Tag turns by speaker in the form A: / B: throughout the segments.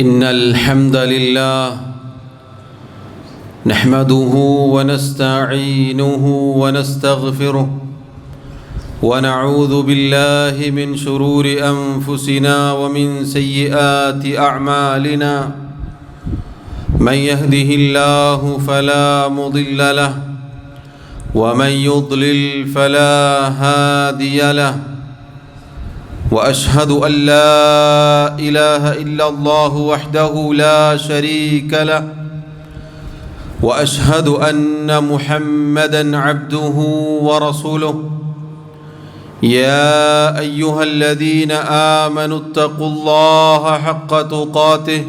A: إن الحمد لله نحمده ونستعينه ونستغفره ونعوذ بالله من شرور أنفسنا ومن سيئات أعمالنا من يهده الله فلا مضل له ومن يضلل فلا هادي له وأشهد أن لا إله إلا الله وحده لا شريك له وأشهد أن محمدًا عبده ورسوله يا أيها الذين آمنوا اتقوا الله حق تقاته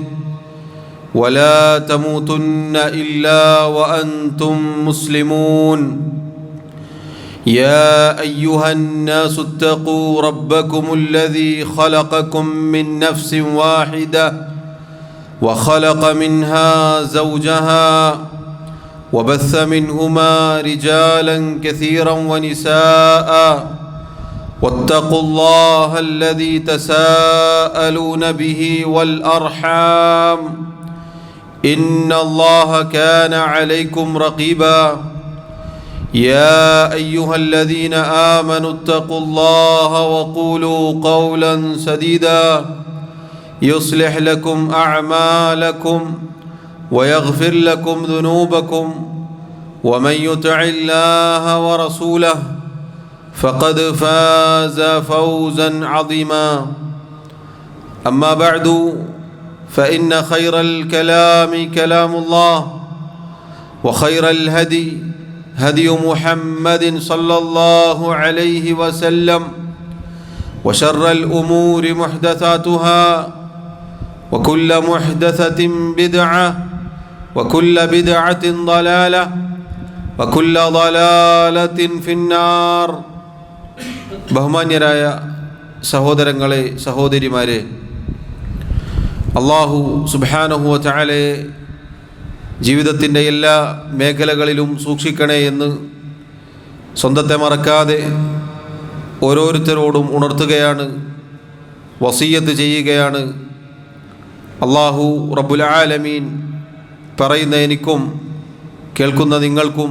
A: ولا تموتن إلا وأنتم مسلمون يا أيها الناس اتقوا ربكم الذي خلقكم من نفس واحدة وخلق منها زوجها وبث منهما رجالا كثيرا ونساء واتقوا الله الذي تساءلون به والأرحام إن الله كان عليكم رقيبا يا أيها الذين آمنوا اتقوا الله وقولوا قولا سديدا يصلح لكم أعمالكم ويغفر لكم ذنوبكم ومن يطع الله ورسوله فقد فاز فوزا عظيما أما بعد فإن خير الكلام كلام الله وخير الهدي هدي محمد صلى الله عليه وسلم وشر الأمور محدثاتها وكل محدثة بدعة وكل بدعة ضلالة وكل ضلالة في النار. ബഹുമാന്യരായ സഹോദരങ്ങളെ സഹോദരിമാരെ, അല്ലാഹു സുബ്ഹാനഹു വ തആലയെ ജീവിതത്തിൻ്റെ എല്ലാ മേഖലകളിലും സൂക്ഷിക്കണേ എന്ന് സ്വന്തത്തെ മറക്കാതെ ഓരോരുത്തരോടും ഉണർത്തുകയാണ്, വസിയ്യത്ത് ചെയ്യുകയാണ്. അല്ലാഹു റബ്ബുൽ ആലമീൻ പറയുന്ന എനിക്കും കേൾക്കുന്ന നിങ്ങൾക്കും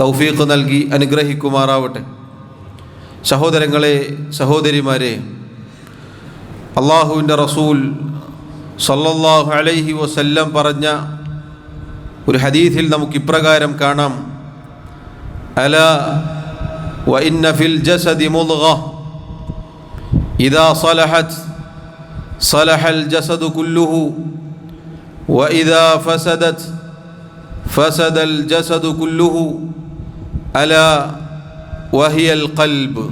A: തൗഫീഖ് നൽകി അനുഗ്രഹിക്കുമാറാവട്ടെ. സഹോദരങ്ങളെ സഹോദരിമാരെ, അല്ലാഹുവിൻ്റെ റസൂൽ സല്ലല്ലാഹു അലൈഹി വസല്ലം പറഞ്ഞ ഒരു ഹദീസിൽ നമുക്ക് ഇപ്രകാരം കാണാം: അലാ വ ഇന്ന ഫിൽ ജസദി മുദ്ഗ ഇദാ സലഹത് സലഹൽ ജസദു കുല്ലുഹു വ ഇദാ ഫസദത് ഫസദൽ ജസദു കുല്ലുഹു അലാ വഹിയൽ ഖൽബ്.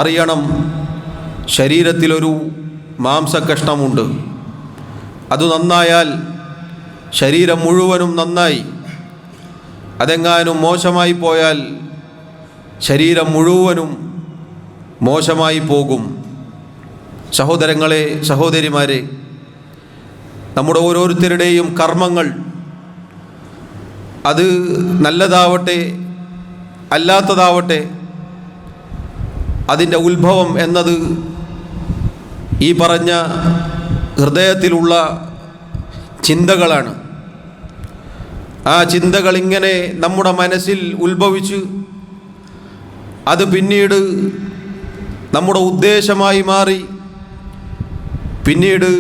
A: അറിയണം, ശരീരത്തിലൊരു മാംസകഷ്ണമുണ്ട്. അത് നന്നായാൽ ശരീരം മുഴുവനും നന്നായി. അതെങ്ങാനും മോശമായി പോയാൽ ശരീരം മുഴുവനും മോശമായി പോകും. സഹോദരങ്ങളെ സഹോദരിമാരെ, നമ്മുടെ ഓരോരുത്തരുടെയും കർമ്മങ്ങൾ അത് നല്ലതാവട്ടെ അല്ലാത്തതാവട്ടെ, അതിൻ്റെ ഉത്ഭവം എന്നത് ഈ പറഞ്ഞ ഹൃദയത്തിലുള്ള ചിന്തകളാണ്. ആ ചിന്തകൾ ഇങ്ങനെ നമ്മുടെ മനസ്സിൽ ഉത്ഭവിച്ച് അത് പിന്നീട് നമ്മുടെ ഉദ്ദേശമായി മാറി പിന്നീട്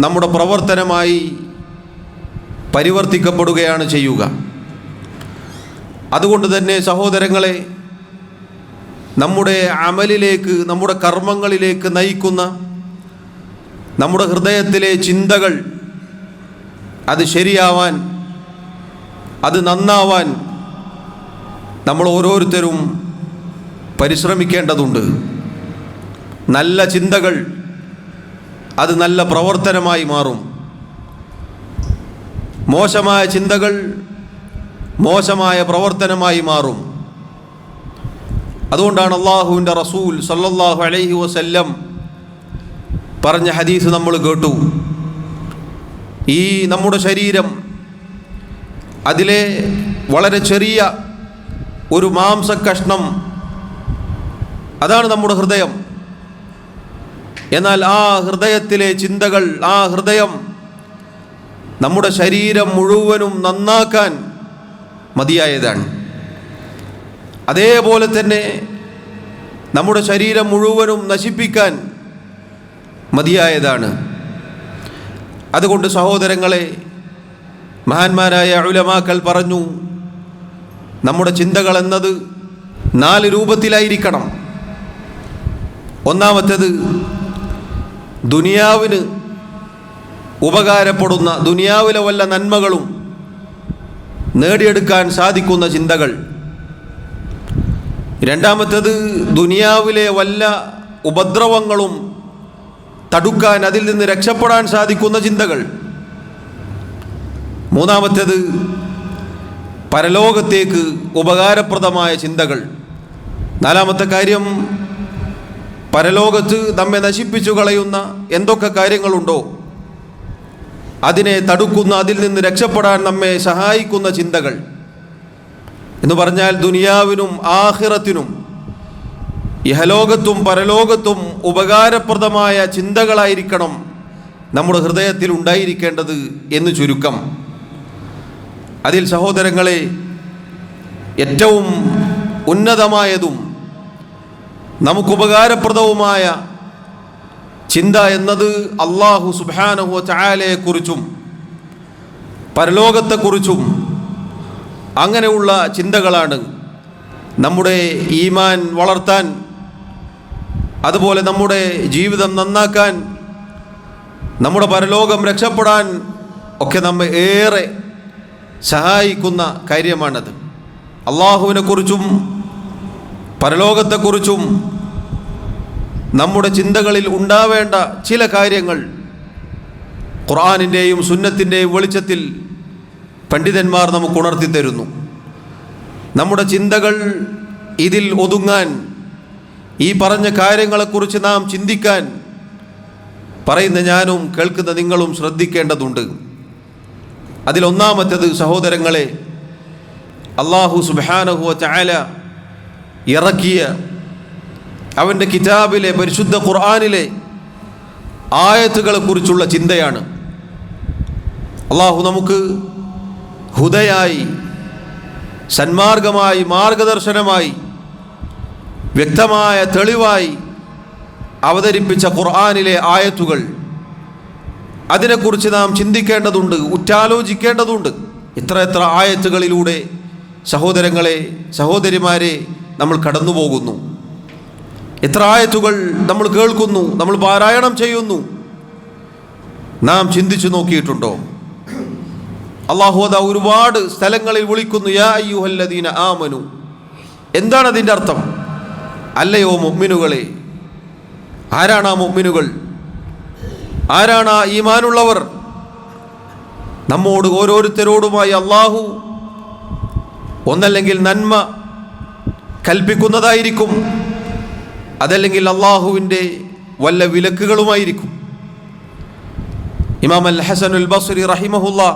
A: നമ്മുടെ പ്രവർത്തനമായി പരിവർത്തിക്കപ്പെടുകയാണ് ചെയ്യുക. അതുകൊണ്ട് തന്നെ സഹോദരങ്ങളെ, നമ്മുടെ അമലിലേക്ക്, നമ്മുടെ കർമ്മങ്ങളിലേക്ക് നയിക്കുന്ന നമ്മുടെ ഹൃദയത്തിലെ ചിന്തകൾ അത് ശരിയാവാൻ, അത് നന്നാവാൻ നമ്മൾ ഓരോരുത്തരും പരിശ്രമിക്കേണ്ടതുണ്ട്. നല്ല ചിന്തകൾ അത് നല്ല പ്രവർത്തനമായി മാറും. മോശമായ ചിന്തകൾ മോശമായ പ്രവർത്തനമായി മാറും. അതുകൊണ്ടാണ് അല്ലാഹുവിൻ്റെ റസൂൽ സല്ലല്ലാഹു അലൈഹി വസല്ലം പറഞ്ഞ ഹദീസ് നമ്മൾ കേട്ടു. ഈ നമ്മുടെ ശരീരം, അതിലെ വളരെ ചെറിയ ഒരു മാംസകഷ്ണം, അതാണ് നമ്മുടെ ഹൃദയം. എന്നാൽ ആ ഹൃദയത്തിലെ ചിന്തകൾ, ആ ഹൃദയം നമ്മുടെ ശരീരം മുഴുവനും നന്നാക്കാൻ മതിയായതാണ്. അതേപോലെ തന്നെ നമ്മുടെ ശരീരം മുഴുവനും നശിപ്പിക്കാൻ മതിയായതാണ്. അതുകൊണ്ട് സഹോദരങ്ങളെ, മഹാന്മാരായ ഉലമാക്കൾ പറഞ്ഞു, നമ്മുടെ ചിന്തകൾ എന്നത് 4 രൂപത്തിലായിരിക്കണം. ഒന്നാമത്തേത് ദുനിയാവിന് ഉപകാരപ്പെടുന്ന, ദുനിയാവിലെ വല്ല നന്മകളും നേടിയെടുക്കാൻ സാധിക്കുന്ന ചിന്തകൾ. രണ്ടാമത്തേത് ദുനിയാവിലെ വല്ല ഉപദ്രവങ്ങളും തടുക്കാൻ, അതിൽ നിന്ന് രക്ഷപ്പെടാൻ സാധിക്കുന്ന ചിന്തകൾ. മൂന്നാമത്തേത് പരലോകത്തേക്ക് ഉപകാരപ്രദമായ ചിന്തകൾ. നാലാമത്തെ കാര്യം, പരലോകത്ത് നമ്മെ നശിപ്പിച്ചു കളയുന്ന എന്തൊക്കെ കാര്യങ്ങളുണ്ടോ അതിനെ തടുക്കുന്ന, അതിൽ നിന്ന് രക്ഷപ്പെടാൻ നമ്മെ സഹായിക്കുന്ന ചിന്തകൾ. എന്ന് പറഞ്ഞാൽ ദുനിയാവിനും ആഖിറത്തിനും, ഇഹലോകത്തും പരലോകത്തും ഉപകാരപ്രദമായ ചിന്തകളായിരിക്കണം നമ്മുടെ ഹൃദയത്തിൽ ഉണ്ടായിരിക്കേണ്ടത് എന്ന് ചുരുക്കം. അതിൽ സഹോദരങ്ങളെ, ഏറ്റവും ഉന്നതമായതും നമുക്കുപകാരപ്രദവുമായ ചിന്ത എന്നത് അല്ലാഹു സുബ്ഹാനഹു വ തആലയെക്കുറിച്ചും പരലോകത്തെക്കുറിച്ചും അങ്ങനെയുള്ള ചിന്തകളാണ്. നമ്മുടെ ഈമാൻ വളർത്താൻ, അതുപോലെ നമ്മുടെ ജീവിതം നന്നാക്കാൻ, നമ്മുടെ പരലോകം രക്ഷപ്പെടാൻ ഒക്കെ നമ്മെ ഏറെ സഹായിക്കുന്ന കാര്യമാണത്. അള്ളാഹുവിനെക്കുറിച്ചും പരലോകത്തെക്കുറിച്ചും നമ്മുടെ ചിന്തകളിൽ ഉണ്ടാവേണ്ട ചില കാര്യങ്ങൾ ഖുർആനിൻ്റെയും സുന്നത്തിൻ്റെയും വെളിച്ചത്തിൽ പണ്ഡിതന്മാർ നമുക്ക് ഉണർത്തി തരുന്നു. നമ്മുടെ ചിന്തകൾ ഇതിൽ ഒതുങ്ങാൻ, ഈ പറഞ്ഞ കാര്യങ്ങളെക്കുറിച്ച് നാം ചിന്തിക്കാൻ പറയുന്ന ഞാനും കേൾക്കുന്ന നിങ്ങളും ശ്രദ്ധിക്കേണ്ടതുണ്ട്. അതിലൊന്നാമത്തേത് സഹോദരങ്ങളെ, അല്ലാഹു സുബ്ഹാനഹു വ തആല ഇറക്കിയ അവൻ്റെ കിതാബിലെ, പരിശുദ്ധ ഖുർആനിലെ ആയത്തുകളെക്കുറിച്ചുള്ള ചിന്തയാണ്. അല്ലാഹു നമുക്ക് ഹുദയായി, സന്മാർഗമായി, മാർഗദർശനമായി, വ്യക്തമായ തെളിവായി അവതരിപ്പിച്ച ഖുർആനിലെ ആയത്തുകൾ, അതിനെക്കുറിച്ച് നാം ചിന്തിക്കേണ്ടതുണ്ട്, ഉറ്റാലോചിക്കേണ്ടതുണ്ട്. എത്ര ആയത്തുകളിലൂടെ സഹോദരങ്ങളെ, സഹോദരിമാരെ നമ്മൾ കടന്നു പോകുന്നു. എത്ര ആയത്തുകൾ നമ്മൾ കേൾക്കുന്നു, നമ്മൾ പാരായണം ചെയ്യുന്നു. നാം ചിന്തിച്ചു നോക്കിയിട്ടുണ്ടോ? അല്ലാഹു അതാ ഒരുപാട് സ്ഥലങ്ങളിൽ വിളിക്കുന്നു, യാ അയ്യുഹല്ലദീന ആമനു. എന്താണ് അതിൻ്റെ അർത്ഥം? അല്ലയോ മുഅ്മിനുകളെ. ആരാണ് ആ മുഅ്മിനുകൾ? ആരാണ് ആ ഈമാനുള്ളവർ? നമ്മോട് ഓരോരുത്തരോടുമായി അല്ലാഹു ഒന്നല്ലെങ്കിൽ നന്മ കൽപ്പിക്കുന്നതായിരിക്കും, അതല്ലെങ്കിൽ അല്ലാഹുവിൻ്റെ വല്ല വിലക്കുകളുമായിരിക്കും. ഇമാം അൽ ഹസനുൽ ബസ്രി റഹിമഹുല്ലാ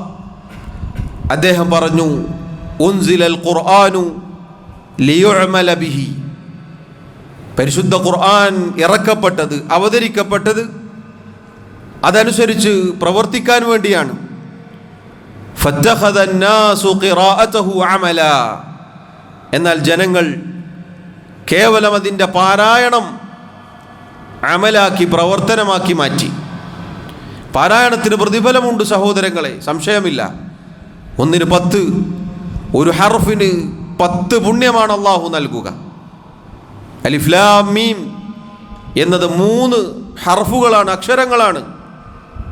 A: അദ്ദേഹം പറഞ്ഞു, ഉൻസിലൽ ഖുർആനു ലിയുഅമല ബിഹി. പരിശുദ്ധ ഖുർആൻ ഇറക്കപ്പെട്ടത്, അവതരിക്കപ്പെട്ടത് അതനുസരിച്ച് പ്രവർത്തിക്കാൻ വേണ്ടിയാണ്. ഫത്തഖദ അന്നാസു ഖിറാഅതഹു അമല. എന്നാൽ ജനങ്ങൾ കേവലം അതിൻ്റെ പാരായണം അമലാക്കി, പ്രവർത്തനമാക്കി മാറ്റി. പാരായണത്തിന് പ്രതിഫലമുണ്ട് സഹോദരങ്ങളെ, സംശയമില്ല. 1-ന് 10, ഒരു ഹർഫിന് 10 പുണ്യമാണ് അല്ലാഹു നൽകുക. അലിഫ് ലാം മീം എന്നത് 3 ഹർഫുകളാണ്, അക്ഷരങ്ങളാണ്.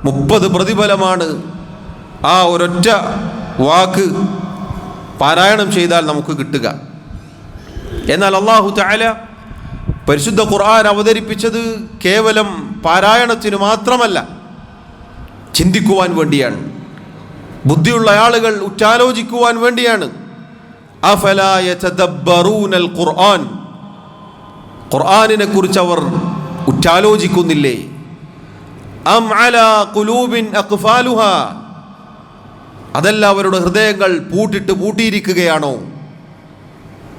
A: 30 പ്രതിഫലമാണ് ആ ഒരൊറ്റ വാക്ക് പാരായണം ചെയ്താൽ നമുക്ക് കിട്ടുക. എന്നാൽ അല്ലാഹു തആല പരിശുദ്ധ ഖുർആൻ അവതരിപ്പിച്ചത് കേവലം പാരായണത്തിന് മാത്രമല്ല, ചിന്തിക്കുവാൻ വേണ്ടിയാണ്. ബുദ്ധിയുള്ള ആളുകൾ ഉറ്റാലോചിക്കുവാൻ വേണ്ടിയാണ്. അഫലാ യതദബ്ബറൂനൽ ഖുർആൻ. ഖുർആനിനെ കുറിച്ച് അവർ ഉറ്റാലോചിക്കുന്നില്ലേ? അം അലാ ഖുലൂബിൻ അഖ്ഫാലുഹാ. അതല്ല അവരുടെ ഹൃദയങ്ങൾ പൂട്ടിയിരിക്കുകയാണോ?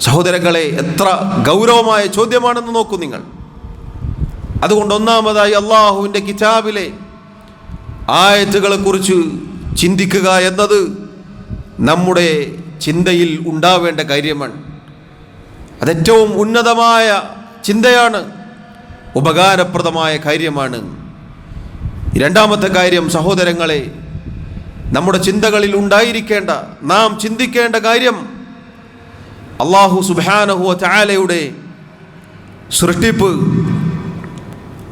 A: സഹോദരങ്ങളെ, എത്ര ഗൗരവമായ ചോദ്യമാണെന്ന് നോക്കൂ നിങ്ങൾ. അതുകൊണ്ട് ഒന്നാമതായി അള്ളാഹുവിൻ്റെ കിതാബിലെ ആയത്തുകളെ കുറിച്ച് ചിന്തിക്കുക എന്നത് നമ്മുടെ ചിന്തയിൽ ഉണ്ടാവേണ്ട കാര്യമാണ്. അതേറ്റവും ഉന്നതമായ ചിന്തയാണ്, ഉപകാരപ്രദമായ കാര്യമാണ്. രണ്ടാമത്തെ കാര്യം സഹോദരങ്ങളെ, നമ്മുടെ ചിന്തകളിൽ ഉണ്ടായിരിക്കേണ്ട, നാം ചിന്തിക്കേണ്ട കാര്യം അല്ലാഹു സുബ്ഹാനഹു വ തആലയുടെ സൃഷ്ടിപ്പ്,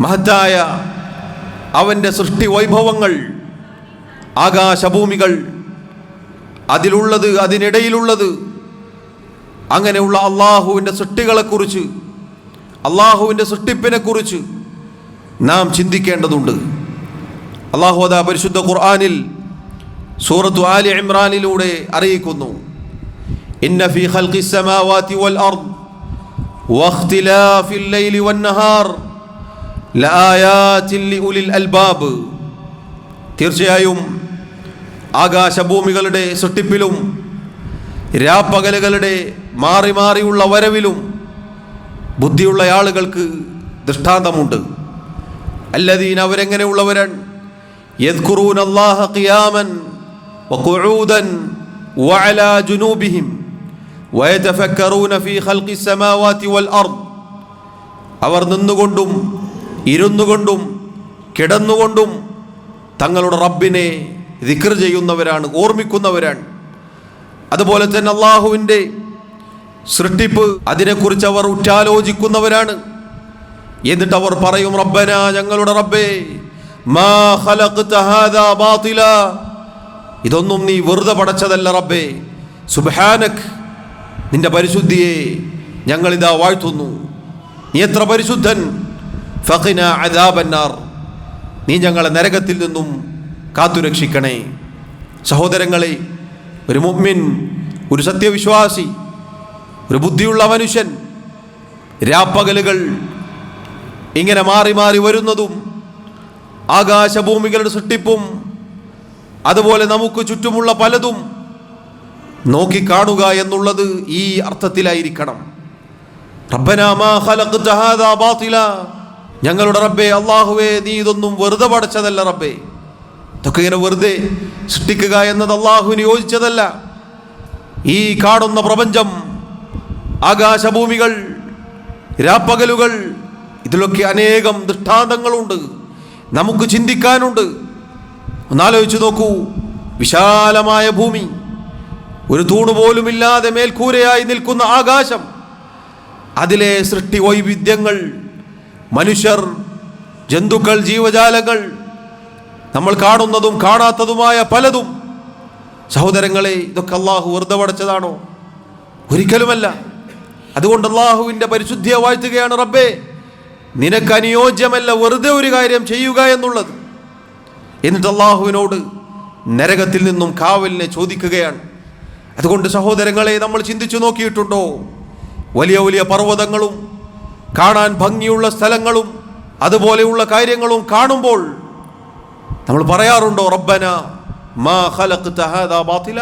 A: മഹത്തായ അവൻ്റെ സൃഷ്ടി വൈഭവങ്ങൾ, ആകാശഭൂമികൾ, അതിലുള്ളത് അതിനിടയിലുള്ളത്, അങ്ങനെയുള്ള അള്ളാഹുവിൻ്റെ സൃഷ്ടികളെക്കുറിച്ച്, അള്ളാഹുവിൻ്റെ സൃഷ്ടിപ്പിനെക്കുറിച്ച് നാം ചിന്തിക്കേണ്ടതുണ്ട്. അള്ളാഹു അതാ പരിശുദ്ധ ഖുർആനിൽ സൂറത്തു ആലി ഇമ്രാനിലൂടെ അറിയിക്കുന്നു, ഇന്ന ഫീ ഖൽഖിസ് സമാവാതി വൽ അർദ് വഖ്തിലാഫിൽ ലൈലി വന്നഹാർ ലആയാതിൻ ലിഉലിൽ അൽബാബ്. തീർച്ചയായും ആകാശഭൂമികളുടെ സൃഷ്ടിപ്പിലും രാപ്പകലുകളുടെ മാറി മാറിയുള്ള വരവിലും ബുദ്ധിയുള്ള ആളുകൾക്ക് ദൃഷ്ടാന്തമുണ്ട്. അല്ലദീന, അവരെങ്ങനെയുള്ളവരാണ്? യദ്കുറൂന അല്ലാഹ ഖിയാമൻ വഖുഊദൻ വഅലാ ജുനൂബിഹിം വയതഫക്കറൂന ഫീ ഖൽഖിസ് സമാവാതി വൽ അർദ്. അവർ നിന്നുകൊണ്ടും ഇരുന്നുകൊണ്ടും കിടന്നുകൊണ്ടും തങ്ങളുടെ റബ്ബിനെ ദിക്ർ ചെയ്യുന്നവരാണ്, ഓർമ്മിക്കുന്നവരാണ്. അതുപോലെ തന്നെ അള്ളാഹുവിൻ്റെ സൃഷ്ടിപ്പ്, അതിനെക്കുറിച്ച് അവർ ഉറ്റാലോചിക്കുന്നവരാണ്. എന്നിട്ട് അവർ പറയും, റബ്ബന, ഞങ്ങളുടെ റബ്ബേ, മാ ഖലഖ്ത ഹാദാ ബാതില, ഇതൊന്നും നീ വെറുതെ പടച്ചതല്ല റബ്ബേ, സുബ്ഹാനക്, നിന്റെ പരിശുദ്ധിയെ ഞങ്ങളിതാ വാഴ്ത്തുന്നു, നീ എത്ര പരിശുദ്ധൻ, ഫഖിന അദാബന്നാർ, നീ ഞങ്ങളെ നരകത്തിൽ നിന്നും കാത്തുരക്ഷിക്കണേ. സഹോദരങ്ങളെ, ഒരു മുഅ്മിൻ, ഒരു സത്യവിശ്വാസി, ഒരു ബുദ്ധിയുള്ള മനുഷ്യൻ രാപ്പകലുകൾ ഇങ്ങനെ മാറി മാറി വരുന്നതും ആകാശഭൂമികളുടെ സൃഷ്ടിപ്പും അതുപോലെ നമുക്ക് ചുറ്റുമുള്ള പലതും നോക്കിക്കാണുക എന്നുള്ളത് ഈ അർത്ഥത്തിലായിരിക്കണം. റബ്ബനാ മാ ഖലഖ്ത ഹാദാ ബാതില, ഞങ്ങളുടെ റബ്ബേ, അല്ലാഹുവേ, നീ ഇതൊന്നും വെറുതെ പടച്ചതല്ല റബ്ബേ. ഇതൊക്കെ ഇങ്ങനെ വെറുതെ സൃഷ്ടിക്കുക എന്നത് അള്ളാഹുവിന് യോജിച്ചതല്ല. ഈ കാണുന്ന പ്രപഞ്ചം, ആകാശഭൂമികൾ, രാപ്പകലുകൾ, ഇതിലൊക്കെ അനേകം ദൃഷ്ടാന്തങ്ങളുണ്ട്, നമുക്ക് ചിന്തിക്കാനുണ്ട്. ഒന്നാലോചിച്ച് നോക്കൂ, വിശാലമായ ഭൂമി, ഒരു തൂണുപോലുമില്ലാതെ മേൽക്കൂരയായി നിൽക്കുന്ന ആകാശം, അതിലെ സൃഷ്ടി വൈവിധ്യങ്ങൾ, മനുഷ്യർ, ജന്തുക്കൾ, ജീവജാലങ്ങൾ, നമ്മൾ കാണുന്നതും കാണാത്തതുമായ പലതും. സഹോദരങ്ങളെ, ഇതൊക്കെ അള്ളാഹു വെറുതെ പടച്ചതാണോ? ഒരിക്കലുമല്ല. അതുകൊണ്ട് അള്ളാഹുവിൻ്റെ പരിശുദ്ധിയെ വാഴ്ത്തുകയാണ്, റബ്ബേ, നിനക്ക് അനുയോജ്യമല്ല വെറുതെ ഒരു കാര്യം ചെയ്യുക എന്നുള്ളത്. എന്നിട്ട് അള്ളാഹുവിനോട് നരകത്തിൽ നിന്നും കാവലിനെ ചോദിക്കുകയാണ്. അതുകൊണ്ട് സഹോദരങ്ങളെ, നമ്മൾ ചിന്തിച്ചു നോക്കിയിട്ടുണ്ടോ? വലിയ വലിയ പർവ്വതങ്ങളും കാണാൻ ഭംഗിയുള്ള സ്ഥലങ്ങളും അതുപോലെയുള്ള കാര്യങ്ങളും കാണുമ്പോൾ നമ്മൾ പറയാറുണ്ടോ, റബ്ബന മാ ഖലഖ്ത ഹാദാ ബാതില,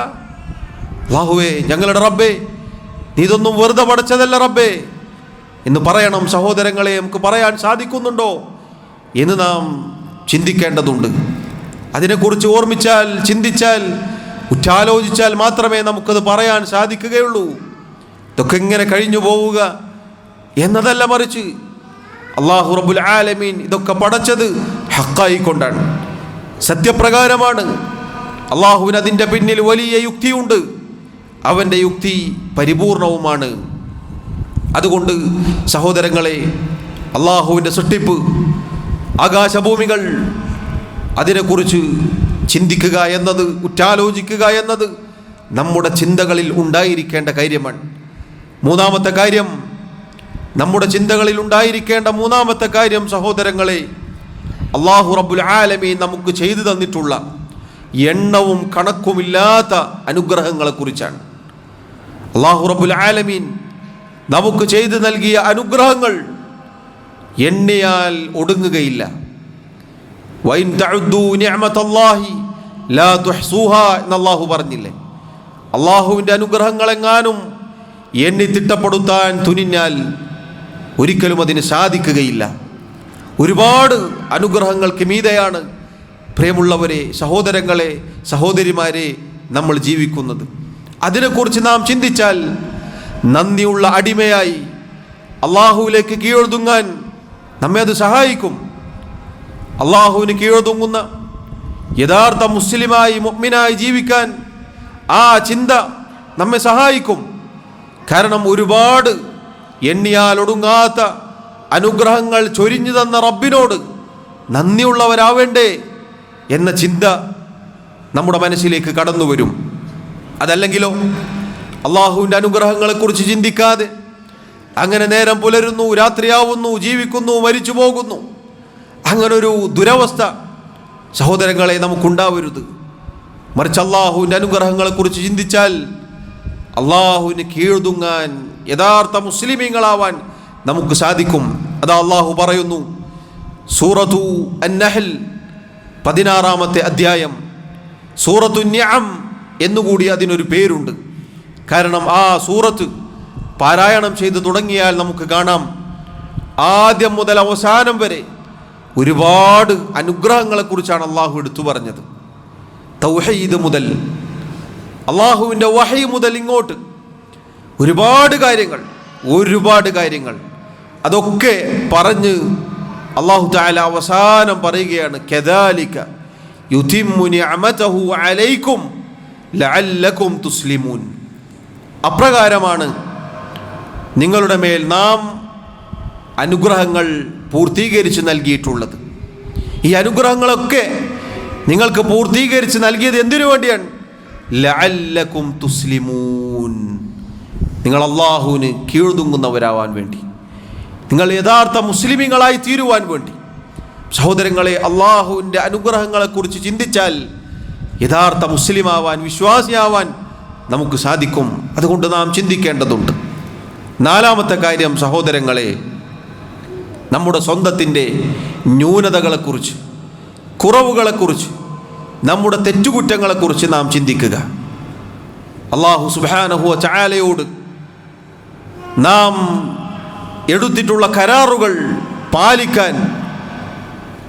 A: അല്ലാഹുവേ, ഞങ്ങളുടെ റബ്ബേ, നീ ഇതൊന്നും വെറുതെ പടച്ചതല്ല റബ്ബേ എന്ന് പറയണം. സഹോദരങ്ങളെ, നമുക്ക് പറയാൻ സാധിക്കുന്നുണ്ടോ എന്ന് നാം ചിന്തിക്കേണ്ടതുണ്ട്. അതിനെക്കുറിച്ച് ഓർമ്മിച്ചാൽ, ചിന്തിച്ചാൽ, ഉറ്റാലോചിച്ചാൽ മാത്രമേ നമുക്കത് പറയാൻ സാധിക്കുകയുള്ളൂ. ഇതൊക്കെ ഇങ്ങനെ കഴിഞ്ഞു പോവുക എന്നതല്ല, മറിച്ച് അല്ലാഹു റബ്ബുൽ ആലമീൻ ഇതൊക്കെ പടച്ചത് ഹഖായിക്കൊണ്ടാണ്, സത്യപ്രകാരമാണ്. അള്ളാഹുവിന് അതിൻ്റെ പിന്നിൽ വലിയ യുക്തിയുണ്ട്, അവൻ്റെ യുക്തി പരിപൂർണവുമാണ്. അതുകൊണ്ട് സഹോദരങ്ങളെ, അള്ളാഹുവിൻ്റെ സൃഷ്ടിപ്പ്, ആകാശഭൂമികൾ, അതിനെക്കുറിച്ച് ചിന്തിക്കുക എന്നത്, ഉറ്റാലോചിക്കുക എന്നത് നമ്മുടെ ചിന്തകളിൽ ഉണ്ടായിരിക്കേണ്ട കാര്യമാണ്. മൂന്നാമത്തെ കാര്യം, നമ്മുടെ ചിന്തകളിൽ ഉണ്ടായിരിക്കേണ്ട മൂന്നാമത്തെ കാര്യം സഹോദരങ്ങളെ, അല്ലാഹു റബ്ബുൽ ആലമീൻ നമുക്ക് ചെയ്തു തന്നിട്ടുള്ള എണ്ണവും കണക്കുമില്ലാത്ത അനുഗ്രഹങ്ങളെക്കുറിച്ചാണ്. അല്ലാഹു റബ്ബുൽ ആലമീൻ നമുക്ക് ചെയ്തു നൽകിയ അനുഗ്രഹങ്ങൾ എണ്ണിയാൽ ഒടുങ്ങുകയില്ല. വൈൻ തഉദ്ദൂ നിഅമതല്ലാഹി ലാ തുഹ്സൂഹാ എന്ന് അല്ലാഹു പറഞ്ഞില്ലേ? അല്ലാഹുവിൻ്റെ അനുഗ്രഹങ്ങളെങ്ങാനും എണ്ണി തിട്ടപ്പെടുത്താൻ തുനിഞ്ഞാൽ ഒരിക്കലും അതിന് സാധിക്കുകയില്ല. ഒരുപാട് അനുഗ്രഹങ്ങൾക്ക് മീതെയാണ് പ്രിയമുള്ളവരെ, സഹോദരങ്ങളെ, സഹോദരിമാരെ നമ്മൾ ജീവിക്കുന്നത്. അതിനെക്കുറിച്ച് നാം ചിന്തിച്ചാൽ നന്ദിയുള്ള അടിമയായി അള്ളാഹുവിലേക്ക് കീഴൊതുങ്ങാൻ നമ്മെ അത് സഹായിക്കും. അള്ളാഹുവിന് കീഴൊതുങ്ങുന്ന യഥാർത്ഥ മുസ്ലിമായി മുഅ്മിനായി ജീവിക്കാൻ ആ ചിന്ത നമ്മെ സഹായിക്കും. കാരണം ഒരുപാട് എണ്ണിയാൽ ഒടുങ്ങാത്ത അനുഗ്രഹങ്ങൾ ചൊരിഞ്ഞു തന്ന റബ്ബിനോട് നന്ദിയുള്ളവരാവേണ്ടേ എന്ന ചിന്ത നമ്മുടെ മനസ്സിലേക്ക് കടന്നു വരും. അതല്ലെങ്കിലോ അള്ളാഹുവിൻ്റെ അനുഗ്രഹങ്ങളെക്കുറിച്ച് ചിന്തിക്കാതെ അങ്ങനെ നേരം പുലരുന്നു, രാത്രിയാവുന്നു, ജീവിക്കുന്നു, മരിച്ചു പോകുന്നു. അങ്ങനൊരു ദുരവസ്ഥ സഹോദരങ്ങളെ നമുക്കുണ്ടാവരുത്. മറിച്ച് അള്ളാഹുവിൻ്റെ അനുഗ്രഹങ്ങളെക്കുറിച്ച് ചിന്തിച്ചാൽ അള്ളാഹുവിന് കീഴൊതുങ്ങാൻ, യഥാർത്ഥ മുസ്ലിമീങ്ങളാവാൻ നമുക്ക് സാധിക്കും. അതാ അള്ളാഹു പറയുന്നു, സൂറത്തു അൻ-നഹൽ 16-ാമത്തെ അധ്യായം, സൂറത്തു നിഅം എന്നുകൂടി അതിനൊരു പേരുണ്ട്. കാരണം ആ സൂറത്ത് പാരായണം ചെയ്ത് തുടങ്ങിയാൽ നമുക്ക് കാണാം, ആദ്യം മുതൽ അവസാനം വരെ ഒരുപാട് അനുഗ്രഹങ്ങളെക്കുറിച്ചാണ് അള്ളാഹു എടുത്തു പറഞ്ഞത്. തൗഹീദ് മുതൽ, അള്ളാഹുവിൻ്റെ വഹി മുതൽ ഇങ്ങോട്ട് ഒരുപാട് കാര്യങ്ങൾ അതൊക്കെ പറഞ്ഞ് അള്ളാഹു തആല അവസാനം പറയുകയാണ്, കദാലിക യുതിമ്മു നിഅമതഹു അലൈക്കും ലഅല്ലകും തുസ്ലിമൂൻ. അപ്രകാരമാണ് നിങ്ങളുടെ മേൽ നാം അനുഗ്രഹങ്ങൾ പൂർത്തീകരിച്ച് നൽകിയിട്ടുള്ളത്. ഈ അനുഗ്രഹങ്ങളൊക്കെ നിങ്ങൾക്ക് പൂർത്തീകരിച്ച് നൽകിയത് എന്തിനു വേണ്ടിയാണ്? ലഅല്ലകും തുസ്ലിമൂൻ, നിങ്ങൾ അള്ളാഹുവിന് കീഴ്തുങ്ങുന്നവരാവാൻ വേണ്ടി, നിങ്ങൾ യഥാർത്ഥ മുസ്ലിമീങ്ങളായി തീരുവാൻ വേണ്ടി. സഹോദരങ്ങളെ, അള്ളാഹുവിൻ്റെ അനുഗ്രഹങ്ങളെക്കുറിച്ച് ചിന്തിച്ചാൽ യഥാർത്ഥ മുസ്ലിമാവാൻ, വിശ്വാസിയാവാൻ നമുക്ക് സാധിക്കും. അതുകൊണ്ട് നാം ചിന്തിക്കേണ്ടതുണ്ട്. 4-ാമത്തെ കാര്യം സഹോദരങ്ങളെ, നമ്മുടെ സ്വന്തത്തിൻ്റെ ന്യൂനതകളെക്കുറിച്ച്, കുറവുകളെക്കുറിച്ച്, നമ്മുടെ തെറ്റുകുറ്റങ്ങളെക്കുറിച്ച് നാം ചിന്തിക്കുക. അല്ലാഹു സുബ്ഹാനഹു വ തആലയോട് നാം എടുത്തിട്ടുള്ള കരാറുകൾ പാലിക്കാൻ,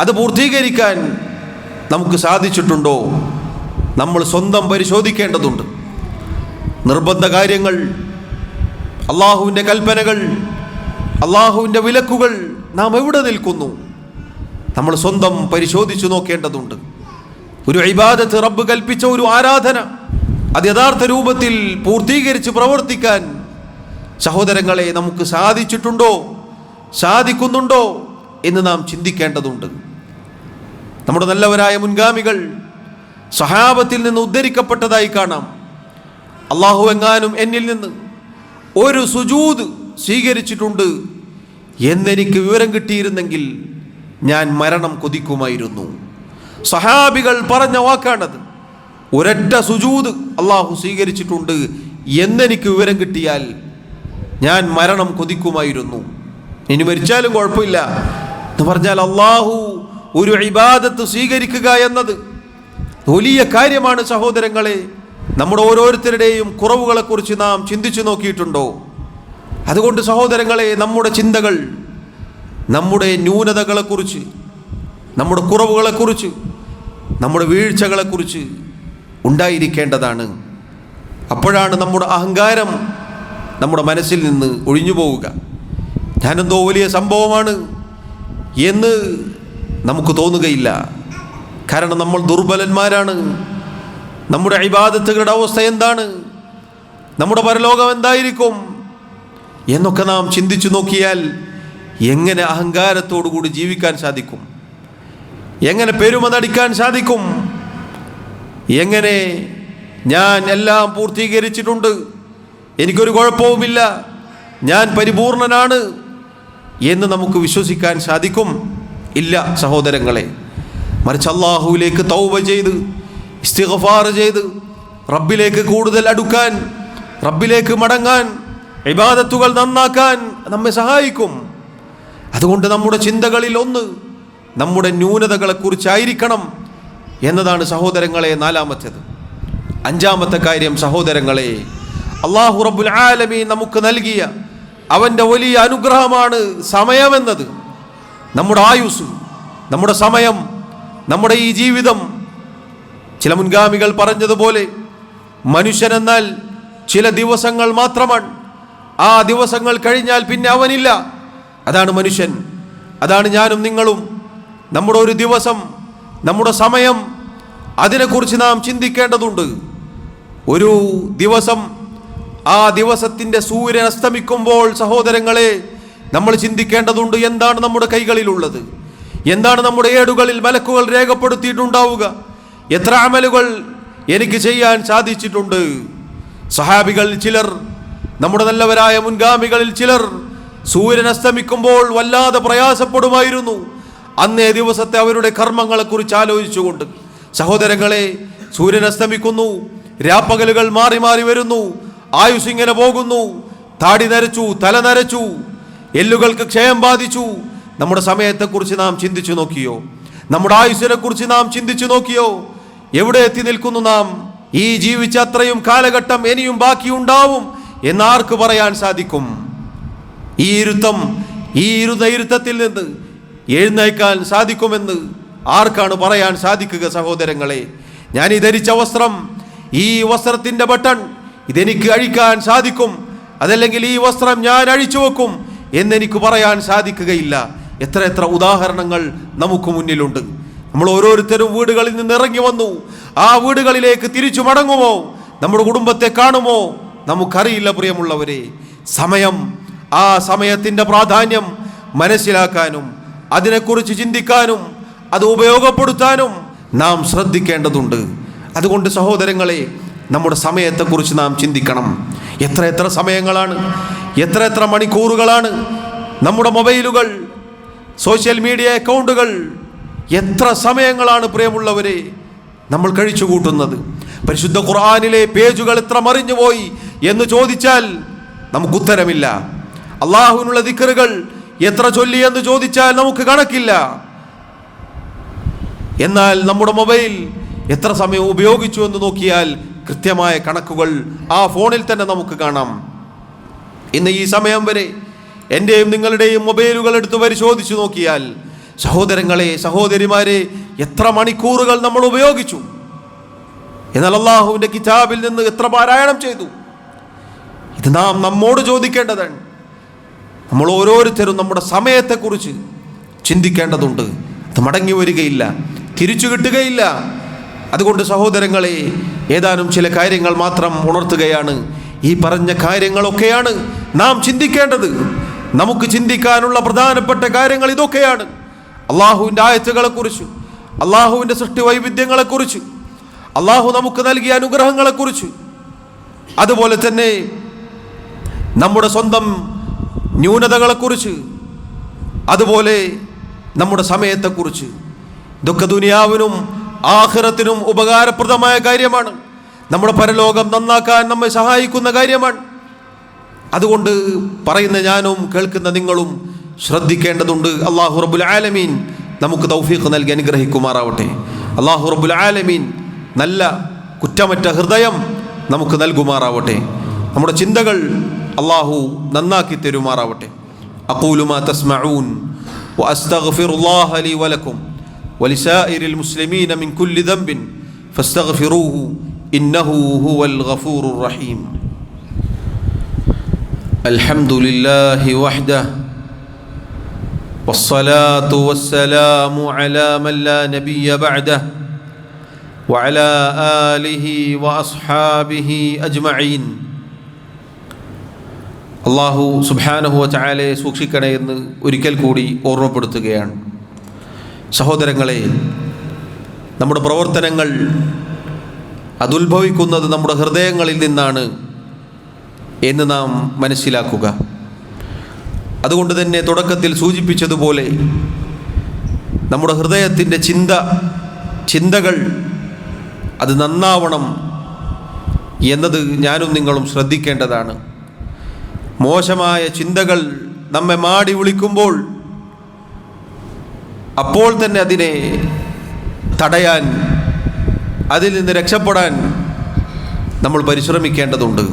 A: അത് പൂർത്തീകരിക്കാൻ നമുക്ക് സാധിച്ചിട്ടുണ്ടോ? നമ്മൾ സ്വന്തം പരിശോധിക്കേണ്ടതുണ്ട്. നിർബന്ധ കാര്യങ്ങൾ, അള്ളാഹുവിൻ്റെ കൽപ്പനകൾ, അള്ളാഹുവിൻ്റെ വിലക്കുകൾ നാം എവിടെ നിൽക്കുന്നു? നമ്മൾ സ്വന്തം പരിശോധിച്ചു നോക്കേണ്ടതുണ്ട്. ഒരു ഇബാദത്ത്, റബ്ബ് കൽപ്പിച്ച ഒരു ആരാധന, അത് യഥാർത്ഥ രൂപത്തിൽ പൂർത്തീകരിച്ച് പ്രവർത്തിക്കാൻ സഹോദരങ്ങളെ നമുക്ക് സാധിച്ചിട്ടുണ്ടോ, സാധിക്കുന്നുണ്ടോ എന്ന് നാം ചിന്തിക്കേണ്ടതുണ്ട്. നമ്മുടെ നല്ലവരായ മുൻഗാമികൾ സഹാബത്തിൽ നിന്ന് ഉദ്ധരിക്കപ്പെട്ടതായി കാണാം, അള്ളാഹു എങ്ങാനും എന്നിൽ നിന്ന് ഒരു സുജൂദ് സ്വീകരിച്ചിട്ടുണ്ട് എന്നെനിക്ക് വിവരം കിട്ടിയിരുന്നെങ്കിൽ ഞാൻ മരണം കൊതിക്കുമായിരുന്നു. സഹാബികൾ പറഞ്ഞ വാക്കാണത്. ഒരൊറ്റ സുജൂദ് അള്ളാഹു സ്വീകരിച്ചിട്ടുണ്ട് എന്നെനിക്ക് വിവരം കിട്ടിയാൽ ഞാൻ മരണം കൊതിക്കുമായിരുന്നു. ഇനി മരിച്ചാലും കുഴപ്പമില്ല എന്ന് പറഞ്ഞാൽ അള്ളാഹു ഒരു ഇബാദത്ത് സ്വീകരിക്കുക എന്നത് വലിയ കാര്യമാണ് സഹോദരങ്ങളെ. നമ്മുടെ ഓരോരുത്തരുടെയും കുറവുകളെക്കുറിച്ച് നാം ചിന്തിച്ചു നോക്കിയിട്ടുണ്ടോ? അതുകൊണ്ട് സഹോദരങ്ങളെ, നമ്മുടെ ചിന്തകൾ നമ്മുടെ ന്യൂനതകളെക്കുറിച്ച്, നമ്മുടെ കുറവുകളെക്കുറിച്ച്, നമ്മുടെ വീഴ്ചകളെക്കുറിച്ച് ഉണ്ടായിരിക്കേണ്ടതാണ്. അപ്പോഴാണ് നമ്മുടെ അഹങ്കാരം നമ്മുടെ മനസ്സിൽ നിന്ന് ഒഴിഞ്ഞു പോവുക. ഞാനെന്തോ വലിയ സംഭവമാണ് എന്ന് നമുക്ക് തോന്നുകയില്ല. കാരണം നമ്മൾ ദുർബലന്മാരാണ്. നമ്മുടെ ഇബാദത്തുകളുടെ അവസ്ഥ എന്താണ്, നമ്മുടെ പരലോകം എന്തായിരിക്കും എന്നൊക്കെ നാം ചിന്തിച്ചു നോക്കിയാൽ എങ്ങനെ അഹങ്കാരത്തോടുകൂടി ജീവിക്കാൻ സാധിക്കും? എങ്ങനെ പെരുമ നടിക്കാൻ സാധിക്കും? എങ്ങനെ ഞാൻ എല്ലാം പൂർത്തീകരിച്ചിട്ടുണ്ട്, എനിക്കൊരു കുഴപ്പവുമില്ല, ഞാൻ പരിപൂർണനാണ് എന്ന് നമുക്ക് വിശ്വസിക്കാൻ സാധിക്കും? ഇല്ല സഹോദരങ്ങളെ. മറിച്ച് അല്ലാഹുവിലേക്ക് തൗബ ചെയ്ത്, ഇസ്തിഗ്ഫാർ ചെയ്ത്, റബ്ബിലേക്ക് കൂടുതൽ അടുക്കാൻ, റബ്ബിലേക്ക് മടങ്ങാൻ, ഇബാദത്തുകൾ നന്നാക്കാൻ നമ്മെ സഹായിക്കും. അതുകൊണ്ട് നമ്മുടെ ചിന്തകളിൽ ഒന്ന് നമ്മുടെ ന്യൂനതകളെക്കുറിച്ചായിരിക്കണം എന്നതാണ് സഹോദരങ്ങളെ 4-ാമത്തേത്. 5-ാമത്തെ കാര്യം സഹോദരങ്ങളെ, അല്ലാഹു റബ്ബുൽ ആലമീൻ നമുക്ക് നൽകിയ അവൻ്റെ വലിയ അനുഗ്രഹമാണ് സമയമെന്നത്. നമ്മുടെ ആയുസ്, നമ്മുടെ സമയം, നമ്മുടെ ഈ ജീവിതം, ചില മുൻഗാമികൾ പറഞ്ഞതുപോലെ മനുഷ്യനെന്നാൽ ചില ദിവസങ്ങൾ മാത്രമാണ്. ആ ദിവസങ്ങൾ കഴിഞ്ഞാൽ പിന്നെ അവനില്ല. അതാണ് മനുഷ്യൻ, അതാണ് ഞാനും നിങ്ങളും. നമ്മുടെ ഒരു ദിവസം, നമ്മുടെ സമയം, അതിനെക്കുറിച്ച് നാം ചിന്തിക്കേണ്ടതുണ്ട്. ഒരു ദിവസം, ആ ദിവസത്തിൻ്റെ സൂര്യൻ അസ്തമിക്കുമ്പോൾ സഹോദരങ്ങളെ നമ്മൾ ചിന്തിക്കേണ്ടതുണ്ട്, എന്താണ് നമ്മുടെ കൈകളിലുള്ളത്, എന്താണ് നമ്മുടെ ഏടുകളിൽ മലക്കുകൾ രേഖപ്പെടുത്തിയിട്ടുണ്ടാവുക, എത്ര അമലുകൾ എനിക്ക് ചെയ്യാൻ സാധിച്ചിട്ടുണ്ട്. സഹാബികൾ ചിലർ, നമ്മുടെ നല്ലവരായ മുൻഗാമികളിൽ ചിലർ സൂര്യൻ അസ്തമിക്കുമ്പോൾ വല്ലാതെ പ്രയാസപ്പെടുമായിരുന്നു, അന്നേ ദിവസത്തെ അവരുടെ കർമ്മങ്ങളെക്കുറിച്ച് ആലോചിച്ചുകൊണ്ട്. സഹോദരങ്ങളെ, സൂര്യൻ അസ്തമിക്കുന്നു, രാപ്പകലുകൾ മാറി മാറി വരുന്നു, ആയുസ് ഇങ്ങനെ പോകുന്നു, താടി നരച്ചു, തല നരച്ചു, എല്ലുകൾക്ക് ക്ഷയം ബാധിച്ചു. നമ്മുടെ സമയത്തെക്കുറിച്ച് നാം ചിന്തിച്ചു നോക്കിയോ? നമ്മുടെ ആയുസ്സിനെ കുറിച്ച് നാം ചിന്തിച്ചു നോക്കിയോ? എവിടെ എത്തി നിൽക്കുന്നു നാം? ഈ ജീവിച്ച അത്രയും കാലഘട്ടം ഇനിയും ബാക്കിയുണ്ടാവും എന്നാർക്ക് പറയാൻ സാധിക്കും? ഈ ഇരുത്തത്തിൽ നിന്ന് എഴുന്നേൽക്കാൻ സാധിക്കുമെന്ന് ആർക്കാണ് പറയാൻ സാധിക്കുക? സഹോദരങ്ങളെ, ഞാൻ ഈ ധരിച്ച വസ്ത്രം, ഈ വസ്ത്രത്തിൻ്റെ ബട്ടൺ ഇതെനിക്ക് അഴിക്കാൻ സാധിക്കും, അതല്ലെങ്കിൽ ഈ വസ്ത്രം ഞാൻ അഴിച്ചു വെക്കും എന്നെനിക്ക് പറയാൻ സാധിക്കുകയില്ല. എത്ര ഉദാഹരണങ്ങൾ നമുക്ക് മുന്നിലുണ്ട്. നമ്മൾ ഓരോരുത്തരും വീടുകളിൽ നിന്ന് ഇറങ്ങി വന്നു, ആ വീടുകളിലേക്ക് തിരിച്ചു മടങ്ങുമോ? നമ്മുടെ കുടുംബത്തെ കാണുമോ? നമുക്കറിയില്ല. പ്രിയമുള്ളവരെ, സമയം, ആ സമയത്തിൻ്റെ പ്രാധാന്യം മനസ്സിലാക്കാനും അതിനെക്കുറിച്ച് ചിന്തിക്കാനും അത് ഉപയോഗപ്പെടുത്താനും നാം ശ്രദ്ധിക്കേണ്ടതുണ്ട്. അതുകൊണ്ട് സഹോദരങ്ങളെ, നമ്മുടെ സമയത്തെക്കുറിച്ച് നാം ചിന്തിക്കണം. എത്ര സമയങ്ങളാണ്, എത്ര മണിക്കൂറുകളാണ് നമ്മുടെ മൊബൈലുകൾ, സോഷ്യൽ മീഡിയ അക്കൗണ്ടുകൾ, എത്ര സമയങ്ങളാണ് പ്രിയമുള്ളവരെ നമ്മൾ കഴിച്ചു കൂട്ടുന്നത്? പരിശുദ്ധ ഖുർആനിലെ പേജുകൾ എത്ര മറിഞ്ഞുപോയി എന്ന് ചോദിച്ചാൽ നമുക്ക് ഉത്തരമില്ല. അള്ളാഹുവിനുള്ള ദിക്റുകൾ എത്ര ചൊല്ലി എന്ന് ചോദിച്ചാൽ നമുക്ക് കണക്കില്ല. എന്നാൽ നമ്മുടെ മൊബൈൽ എത്ര സമയം ഉപയോഗിച്ചു എന്ന് നോക്കിയാൽ കൃത്യമായ കണക്കുകൾ ആ ഫോണിൽ തന്നെ നമുക്ക് കാണാം. ഇന്ന് ഈ സമയം വരെ എൻ്റെയും നിങ്ങളുടെയും മൊബൈലുകൾ എടുത്ത് പരിശോധിച്ചു നോക്കിയാൽ സഹോദരങ്ങളെ, സഹോദരിമാരെ, എത്ര മണിക്കൂറുകൾ നമ്മൾ ഉപയോഗിച്ചു. എന്നാൽ അള്ളാഹുവിൻ്റെ കിതാബിൽ നിന്ന് എത്ര പാരായണം ചെയ്തു? ഇത് നാം നമ്മോട് ചോദിക്കേണ്ടതാണ്. നമ്മൾ ഓരോരുത്തരും നമ്മുടെ സമയത്തെക്കുറിച്ച് ചിന്തിക്കേണ്ടതുണ്ട്. അത് മടങ്ങി വരികയില്ല, തിരിച്ചു കിട്ടുകയില്ല. അതുകൊണ്ട് സഹോദരങ്ങളെ, ഏതാനും ചില കാര്യങ്ങൾ മാത്രം ഉണർത്തുകയാണ്. ഈ പറഞ്ഞ കാര്യങ്ങളൊക്കെയാണ് നാം ചിന്തിക്കേണ്ടത്. നമുക്ക് ചിന്തിക്കാനുള്ള പ്രധാനപ്പെട്ട കാര്യങ്ങൾ ഇതൊക്കെയാണ്. അള്ളാഹുവിൻ്റെ ആയത്തുകളെക്കുറിച്ച്, അള്ളാഹുവിൻ്റെ സൃഷ്ടി വൈവിധ്യങ്ങളെക്കുറിച്ച്, അള്ളാഹു നമുക്ക് നൽകിയ അനുഗ്രഹങ്ങളെക്കുറിച്ച്, അതുപോലെ തന്നെ നമ്മുടെ സ്വന്തം ന്യൂനതകളെക്കുറിച്ച്, അതുപോലെ നമ്മുടെ സമയത്തെക്കുറിച്ച്. ഇതൊക്കെ ദുനിയാവിനും ആഖിറത്തിനും ഉപകാരപ്രദമായ കാര്യമാണ്. നമ്മുടെ പരലോകം നന്നാക്കാൻ നമ്മെ സഹായിക്കുന്ന കാര്യമാണ്. അതുകൊണ്ട് പറയുന്ന ഞാനും കേൾക്കുന്ന നിങ്ങളും ശ്രദ്ധിക്കേണ്ടതുണ്ട്. അല്ലാഹു റബ്ബുൽ ആലമീൻ നമുക്ക് തൗഫീഖ് നൽകി അനുഗ്രഹിക്കുമാറാവട്ടെ. അല്ലാഹു റബ്ബുൽ ആലമീൻ നല്ല കുറ്റമറ്റ ഹൃദയം നമുക്ക് നൽകുമാറാവട്ടെ. നമ്മുടെ ചിന്തകൾ അല്ലാഹു നന്നാക്കി തരുമാറാവട്ടെ. അഖൂലു മാ തസ്മഊൻ വഅസ്തഗ്ഫിറുല്ലാഹ ലീ വലക്കും വലിസായിരിൽ മുസ്ലിമീന മിൻ കുല്ലി ദംബിൻ ഫസ്തഗ്ഫിറൂഹു ഇന്നഹു ഹുവൽ ഗഫൂറുർ റഹീം. അൽഹംദുലില്ലാഹി വഹ്ദഹു വസ്സലാത്തു വസ്സലാമു അലാ മൻ ലാ നബിയ്യ ബഅദഹു വഅലാ ആലിഹി വഅസ്ഹാബിഹി അജ്മഈൻ. അല്ലാഹു സുബ്ഹാനഹു വതആലയെ സൂക്ഷിക്കണേ എന്ന് ഒരിക്കൽ കൂടി ഓർമ്മപ്പെടുത്തുകയാണ്. സഹോദരങ്ങളെ, നമ്മുടെ പ്രവർത്തനങ്ങൾ അതുത്ഭവിക്കുന്നത് നമ്മുടെ ഹൃദയങ്ങളിൽ നിന്നാണ് എന്ന് നാം മനസ്സിലാക്കുക. അതുകൊണ്ട് തന്നെ തുടക്കത്തിൽ സൂചിപ്പിച്ചതുപോലെ നമ്മുടെ ഹൃദയത്തിൻ്റെ ചിന്തകൾ അത് നന്നാവണം എന്നത് ഞാനും നിങ്ങളും ശ്രദ്ധിക്കേണ്ടതാണ്. മോശമായ ചിന്തകൾ നമ്മെ മാടി വിളിക്കുമ്പോൾ അപ്പോൾ തന്നെ അതിനെ തടയാൻ, അതിൽ നിന്ന് രക്ഷപ്പെടാൻ നമ്മൾ പരിശ്രമിക്കേണ്ടതുണ്ട്.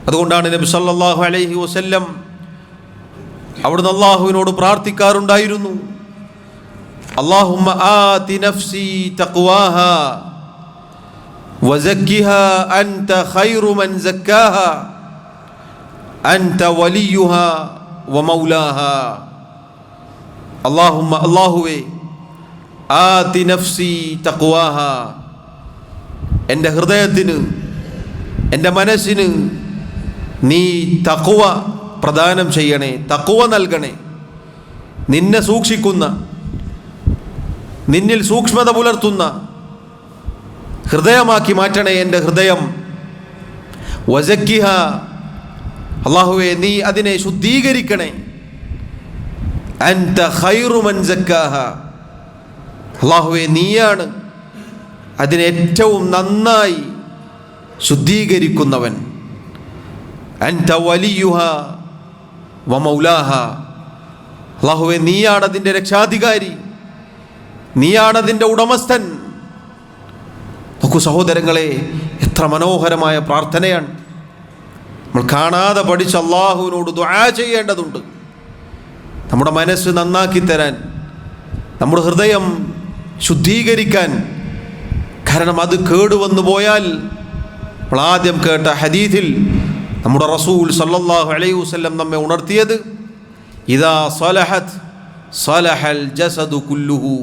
A: അതുകൊണ്ടാണ് നബി സല്ലല്ലാഹു അലൈഹി വസല്ലം അവിടുന്ന് അള്ളാഹുവിനോട് പ്രാർത്ഥിക്കാറുണ്ടായിരുന്നു, അല്ലാഹുമ്മ ആതി നഫ്സി തഖ്വാഹാ വസക്കിഹാ അൻത ഖൈറു മൻ സക്കാഹാ അൻത വലിയുഹാ വമൗലാഹാ. അല്ലാഹുമ്മ, അല്ലാഹുവേ, ആതി നഫ്സി തഖ്വാഹാ, എൻ്റെ ഹൃദയത്തിന്, എൻ്റെ മനസ്സിന് നീ തഖ്വ പ്രദാനം ചെയ്യണേ, തഖ്വ നൽകണേ. നിന്നെ സൂക്ഷിക്കുന്ന, നിന്നിൽ സൂക്ഷ്മത പുലർത്തുന്ന ഹൃദയമാക്കി മാറ്റണേ എൻ്റെ ഹൃദയം. വസക്കിഹ, അല്ലാഹുവേ, നീ അതിനെ ശുദ്ധീകരിക്കണേ. അൻത ഖൈറു മൻ സക്കാഹ, അല്ലാഹുവേ, നീയാണ് അതിനെ ഏറ്റവും നന്നായി ശുദ്ധീകരിക്കുന്നവൻ. അൻത വലിയുഹ വമൗലാഹ, അല്ലാഹുവേ, നീയാണ് അതിൻ്റെ രക്ഷാധികാരി, നീയാണ് അതിൻ്റെ ഉടമസ്ഥൻ. നോക്കൂ സഹോദരങ്ങളെ, എത്ര മനോഹരമായ പ്രാർത്ഥനയാണ്. നമ്മൾ കാണാതെ പഠിച്ച് അള്ളാഹുവിനോട് ദുആ ചെയ്യേണ്ടതുണ്ട്. നമ്മുടെ മനസ്സ് നന്നാക്കി തരാൻ, നമ്മുടെ ഹൃദയം ശുദ്ധീകരിക്കാൻ. കാരണം അത് കേടുവന്നു പോയാൽ, നമ്മൾ ആദ്യം കേട്ട ഹദീഥിൽ നമ്മുടെ റസൂൽ സല്ലല്ലാഹു അലൈഹി വസല്ലം നമ്മെ ഉണർത്തിയത്, ഇദാ സലഹത് സലഹൽ ജസദു കുല്ലുഹു,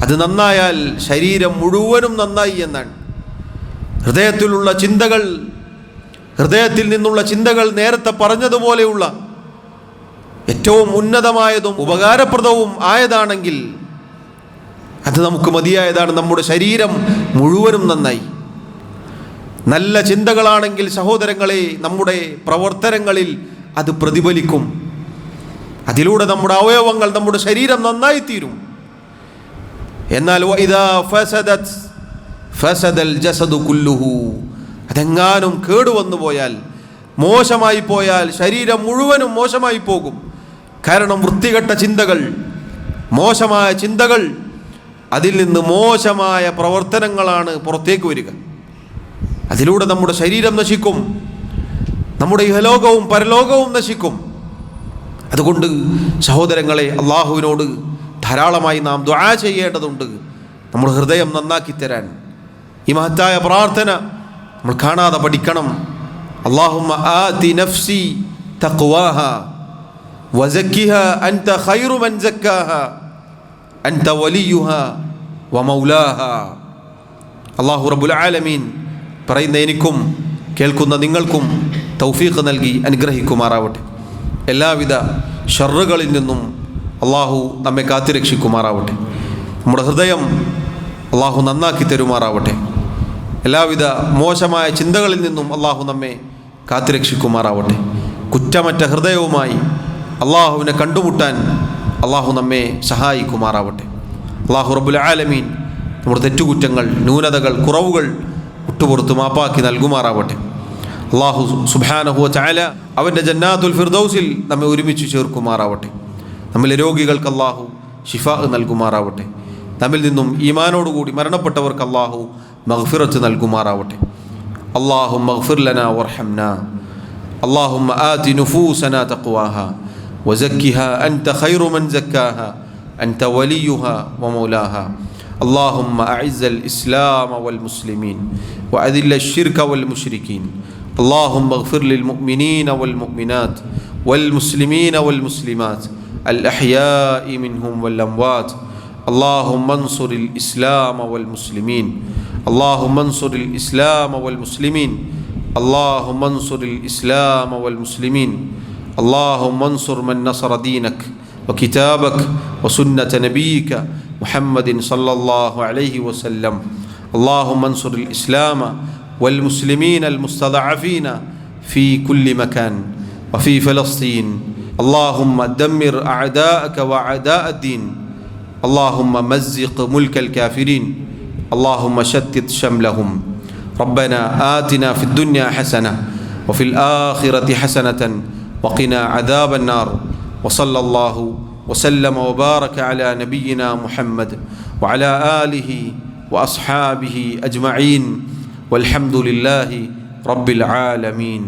A: അത് നന്നായാൽ ശരീരം മുഴുവനും നന്നായി എന്നാണ്. ഹൃദയത്തിലുള്ള ചിന്തകൾ, ഹൃദയത്തിൽ നിന്നുള്ള ചിന്തകൾ നേരത്തെ പറഞ്ഞതുപോലെയുള്ള ഏറ്റവും ഉന്നതമായതും ഉപകാരപ്രദവും ആയതാണെങ്കിൽ അത് നമുക്ക് മതിയായതാണ്. നമ്മുടെ ശരീരം മുഴുവനും നന്നായി. നല്ല ചിന്തകളാണെങ്കിൽ സഹോദരങ്ങളെ, നമ്മുടെ പ്രവർത്തനങ്ങളിൽ അത് പ്രതിഫലിക്കും. അതിലൂടെ നമ്മുടെ അവയവങ്ങൾ, നമ്മുടെ ശരീരം നന്നായി തീരും. എന്നാൽ വഇദാ ഫസദത് ഫസദൽ ജസദു കുല്ലുഹു, അതെങ്ങാനും കേടുവന്നു പോയാൽ, മോശമായി പോയാൽ ശരീരം മുഴുവനും മോശമായി പോകും. കാരണം വൃത്തികെട്ട ചിന്തകൾ, മോശമായ ചിന്തകൾ, അതിൽ നിന്ന് മോശമായ പ്രവർത്തനങ്ങളാണ് പുറത്തേക്ക് വരിക. അതിലൂടെ നമ്മുടെ ശരീരം നശിക്കും, നമ്മുടെ ഇഹലോകവും പരലോകവും നശിക്കും. അതുകൊണ്ട് സഹോദരങ്ങളെ, അള്ളാഹുവിനോട് ധാരാളമായി നാം ദുആ ചെയ്യേണ്ടതുണ്ട്, നമ്മുടെ ഹൃദയം നന്നാക്കി തരാൻ. ഈ മഹത്തായ പ്രാർത്ഥന നമ്മൾ കാണാതെ പഠിക്കണം. അല്ലാഹുമ്മ ആതി നഫ്സി തഖ്വാഹാ വസക്കിഹാ അൻത ഖൈറു മൻ സക്കാഹാ അൻത വലിയുഹാ വമൗലാഹാ. അല്ലാഹു റബ്ബുൽ ആലമീൻ പറയുന്ന എനിക്കും കേൾക്കുന്ന നിങ്ങൾക്കും തൗഫീഖ് നൽകി അനുഗ്രഹിക്കുമാറാവട്ടെ. എല്ലാവിധ ഷർറുകളിൽ നിന്നും അള്ളാഹു നമ്മെ കാത്തുരക്ഷിക്കുമാറാവട്ടെ. നമ്മുടെ ഹൃദയം അള്ളാഹു നന്നാക്കി തരുമാറാവട്ടെ. എല്ലാവിധ മോശമായ ചിന്തകളിൽ നിന്നും അള്ളാഹു നമ്മെ കാത്തുരക്ഷിക്കുമാറാവട്ടെ. കുറ്റമറ്റ ഹൃദയവുമായി അള്ളാഹുവിനെ കണ്ടുമുട്ടാൻ അള്ളാഹു നമ്മെ സഹായിക്കുമാറാവട്ടെ. അള്ളാഹു റബ്ബുൽ ആലമീൻ നമ്മുടെ തെറ്റുകുറ്റങ്ങൾ, ന്യൂനതകൾ, കുറവുകൾ വിട്ടുപുറത്ത് മാപ്പാക്കി നൽകുമാറാവട്ടെ. അള്ളാഹു സുബ്ഹാനഹു വ തആല അവൻ്റെ ജന്നാത്തുൽ ഫിർദൗസിൽ നമ്മെ ഒരുമിച്ച് ചേർക്കുമാറാവട്ടെ. നമ്മിലെ രോഗികൾക്ക് അള്ളാഹു ശിഫാ നൽകുമാറാവട്ടെ. നമ്മിൽ നിന്നും ഈമാനോടുകൂടി മരണപ്പെട്ടവർക്ക് അള്ളാഹു മഗ്ഫിറത്ത് നൽകുമാറാവട്ടെ. അല്ലാഹുമ്മ ഗ്ഫിർ ലനാ വർഹംനാ. അല്ലാഹുമ്മ ആതി നുഫൂസനാ തഖ്വാഹാ വസക്കിഹാ അൻത ഖൈറു മൻ സക്കാഹാ അൻത വലിയുഹാ വമൗലാഹാ. اللهم أعز الإسلام والمسلمين وأذل الشرك والمشركين. اللهم اغفر للمؤمنين والمؤمنات والمسلمين والمسلمات الأحياء منهم والأموات. اللهم انصر الإسلام والمسلمين. اللهم انصر الإسلام والمسلمين. اللهم انصر الإسلام والمسلمين. اللهم انصر من نصر دينك وكتابك وسنة نبيك محمد صلى الله عليه وسلم. اللهم انصر الإسلام والمسلمين المستضعفين في كل مكان وفي فلسطين. اللهم دمر أعداءك وأعداء الدين. اللهم مزق ملك الكافرين. اللهم شتت شملهم. ربنا آتنا في الدنيا حسنة وفي الآخرة حسنة وقنا عذاب النار. وصلى الله وسلم وبارك على نبينا محمد وعلى آله وأصحابه أجمعين والحمد لله رب العالمين.